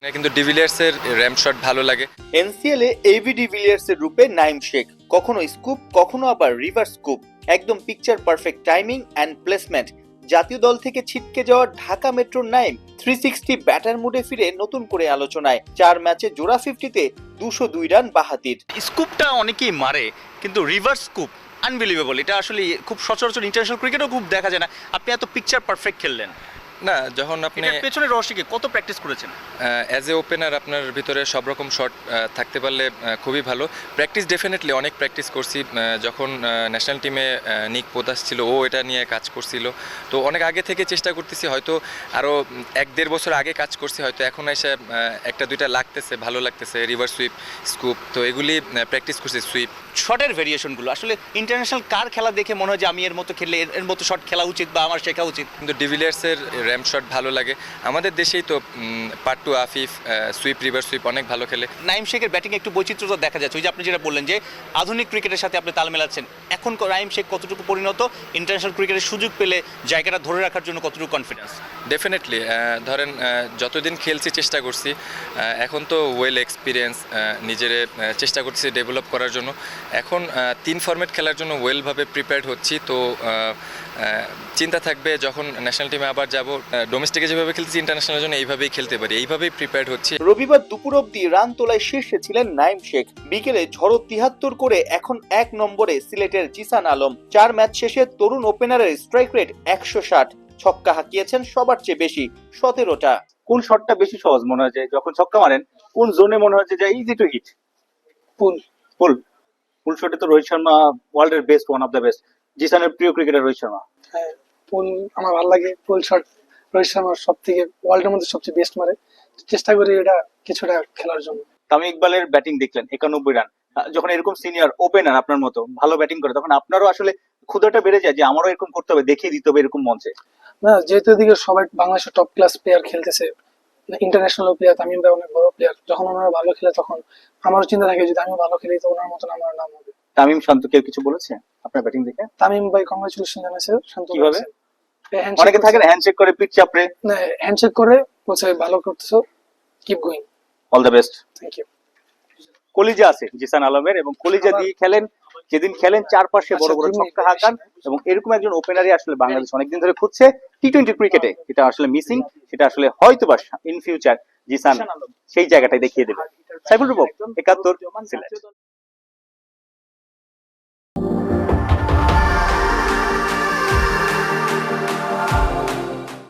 কিন্তু ডিভিলিয়ার্সের RAM shot ভালো লাগে। এনসিএল এ এবি ডিভিলিয়ার্সের রূপে নাইম শেখ, কখনো স্কুপ কখনো আবার রিভার্স স্কুপ, একদম picture perfect timing and placement. জাতীয় দল থেকে ছিটকে যাওয়া ঢাকা মেট্রোর নাইম 360 ব্যাটার মুডে ফিরে নতুন করে আলোচনায়। 4 ম্যাচে জোড়া 50-তে 202 রান বাহাতির। স্কুপটা অনেকেই মারে, কিন্তু রিভার্স স্কুপ আনবিলিভেবল। এটা আসলে খুব সচরাচর ইন্টারন্যাশনাল ক্রিকেটও খুব দেখা যায় না। আপনি এত পিকচার পারফেক্ট খেললেন না, যখন আপনি এটার পেছনে রহস্য কি? কত প্র্যাকটিস করেছেন? অ্যাজ এ ওপেনার আপনার ভিতরে সব রকম শট থাকতে পারলে খুবই ভালো। প্র্যাকটিস ডেফিনেটলি অনেক প্র্যাকটিস করছি। যখন ন্যাশনাল টিমে নিক পোদাস ছিল, ও এটা নিয়ে কাজ করছিল, তো অনেক আগে থেকে চেষ্টা করতেছি। হয়তো আরও 1-1.5 বছর আগে কাজ করছি, হয়তো এখন এসে একটা দুইটা লাগতেছে, ভালো লাগতেছে। রিভার্স সুইপ, স্কুপ, তো এগুলি প্র্যাকটিস করছি। সুইপ শটের ভেরিয়েশনগুলো আসলে ইন্টারন্যাশনাল কার খেলা দেখে মনে হয় যে আমি এর মতো খেললে এর মতো শট খেলা উচিত বা আমার শেখা উচিত? কিন্তু ডিভিলিয়ার্সের র্যাম শট ভালো লাগে। আমাদের দেশেই তো পাট্টু, আফিফ সুইপ, রিভার্স সুইপ অনেক ভালো খেলে। নাইম শেখের ব্যাটিং একটু বৈচিত্র্যতা দেখা যাচ্ছে। ওই যে আপনি যেটা বললেন যে আধুনিক ক্রিকেটের সাথে আপনি তাল মেলাচ্ছেন, এখন নাইম শেখ কতটুকু পরিণত, ইন্টারন্যাশনাল ক্রিকেটের সুযোগ পেলে জায়গাটা ধরে রাখার জন্য কতটুকু কনফিডেন্স? ডেফিনেটলি ধরেন যতদিন খেলছি চেষ্টা করছি, এখন তো ওয়েল এক্সপিরিয়েন্স, নিজের চেষ্টা করছি ডেভেলপ করার জন্য। এখন 3 ফরম্যাট খেলার জন্য ওয়েলভাবে প্রিপেয়ার্ড হচ্ছি। তো চিন্তা থাকবে যখন ন্যাশনাল টিমে আবার যাব, ডোমেস্টিকে যেভাবে খেলতেছি ইন্টারন্যাশনালের জন্য এইভাবেই খেলতে পারি, এইভাবেই প্রিপেয়ার্ড হচ্ছি। রবিবার দুপুর অবধি রান তোলায় শীর্ষে ছিলেন নাইম শেখ। বিকেলে ঝড়ো 73 করে এখন 1 নম্বরে সিলেটের জিসান আলম। 4 ম্যাচ শেষে তরুণ ওপেনারের স্ট্রাইক রেট 160, ছক্কা হাঁকিয়েছেন সবার চেয়ে বেশি 17টা। কোন শটটা বেশি সহজ মনে হয়? যে যখন ছক্কা মারেন কোন জোনে মনে হচ্ছে যে easy to hit? Pull pull pull শটে তো রোহিত শর্মা ওয়ার্ল্ডের best, one of the best. জিসানের প্রিয় ক্রিকেটার রোহিত শর্মা। হ্যাঁ, পুল আমার ভালো লাগে। পুল শট রোহিত শর্মার সব থেকে ওয়ার্ল্ডের মধ্যে সবচেয়ে বেস্ট মারে। চেষ্টা করি এটা কিছুটা খেলার জন্য। তামিম ইকবালের ব্যাটিং দেখলেন 91 রান। যখন এরকম সিনিয়র ওপেনার আপনার মতো ভালো ব্যাটিং করে, তখন আপনারও আসলে ক্ষুধাটা বেড়ে যায় যে আমারও এরকম করতে হবে, দেখিয়ে দিতে হবে এরকম মঞ্চে। না, যেহেতু এদিকে সবাই বাংলাদেশের টপ ক্লাস প্লেয়ার খেলতেছে, ইন্টারন্যাশনাল প্লেয়ার, তামিম ভাই অনেক বড় প্লেয়ার, যখন ওনারা ভালো খেলে তখন আমারও চিন্তা থাকে যদি আমিও ভালো খেলি তো ওনার মতন আমার নাম হবে। তামিম, শান্ত কেউ কিছু বলেছে আপনার ব্যাটিং দেখে? তামিম ভাই কংগ্রাচুলেশন জানাইছে শান্ত। কিভাবে? অনেকে থাকে হ্যান্ডশেক করে পিচ চাপড়ে। না, হ্যান্ডশেক করে বলছে ভালো করতেছো, keep going, all the best. Thank you. কলিজা আছে জিসান আলমের, এবং কলিজা দিয়ে খেলেন। যেদিন খেলেন চারপাশে বড় বড় ছক্কা হাঁকান, এবং এরকম একজন ওপেনারই আসলে বাংলাদেশ অনেকদিন ধরে খুঁজছে টি-20 ক্রিকেটে। যেটা আসলে মিসিং, সেটা আসলে হয়তো বা ইন ফিউচার জিসান সেই জায়গাটাই দেখিয়ে দেবে। সাইফুল রূপক, 71, সিলেট।